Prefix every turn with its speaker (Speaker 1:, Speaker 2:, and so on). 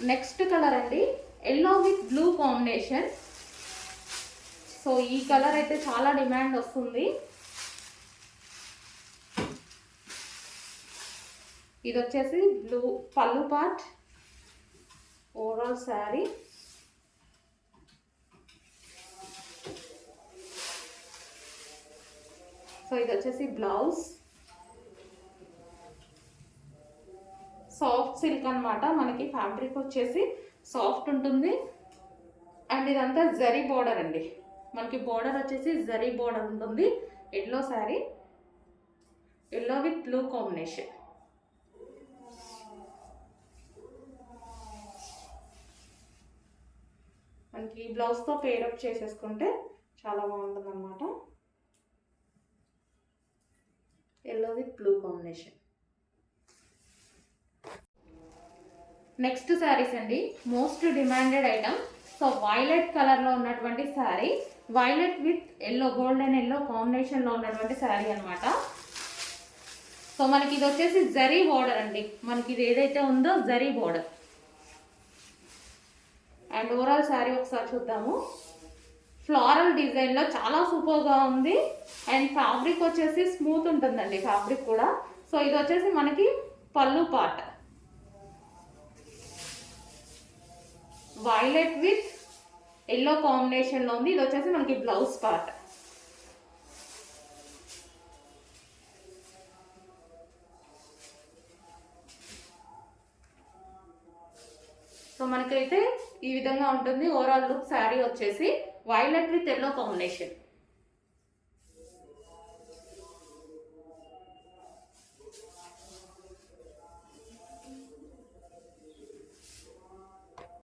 Speaker 1: Next colour అండి, yellow with blue combination. So ఈ colour అయితే చాలా డిమాండ్ వస్తుంది. ఇది వచ్చేసి బ్లూ పళ్ళు పార్ట్, ఓవరాల్ శారీ. సో ఇది వచ్చేసి బ్లౌజ్. సాఫ్ట్ సిల్క్ అనమాట, మనకి ఫ్యాబ్రిక్ వచ్చేసి సాఫ్ట్ ఉంటుంది. అండ్ ఇదంతా జరీ బోర్డర్ అండి, మనకి బోర్డర్ వచ్చేసి జరీ బోర్డర్ ఉంటుంది. Yellow sari, yellow with blue combination. మనకి బ్లౌజ్తో పేరప్ చేసేసుకుంటే చాలా బాగుంటుంది అన్నమాట. Yellow with blue combination. Next saris అండి, most demanded item. So violet కలర్లో ఉన్నటువంటి sari, violet with yellow, golden yellow కాంబినేషన్లో ఉన్నటువంటి శారీ అనమాట. సో మనకి ఇది వచ్చేసి జరీ బోర్డర్ అండి, మనకి ఇది ఏదైతే ఉందో zari border. And overall sari ఒకసారి చూద్దాము. ఫ్లోరల్ డిజైన్లో చాలా సూపర్గా ఉంది. అండ్ ఫ్యాబ్రిక్ వచ్చేసి స్మూత్ ఉంటుందండి ఫ్యాబ్రిక్ కూడా. సో ఇది వచ్చేసి మనకి పళ్ళు పార్ట్, వైలెట్ విత్ ఎల్లో కాంబినేషన్లో ఉంది. ఇది వచ్చేసి మనకి బ్లౌజ్ పార్ట్. సో మనకైతే ఈ విధంగా ఉంటుంది ఓవరాల్ లుక్. శారీ వచ్చేసి వైలెట్ విత్ ఎల్లో కాంబినేషన్.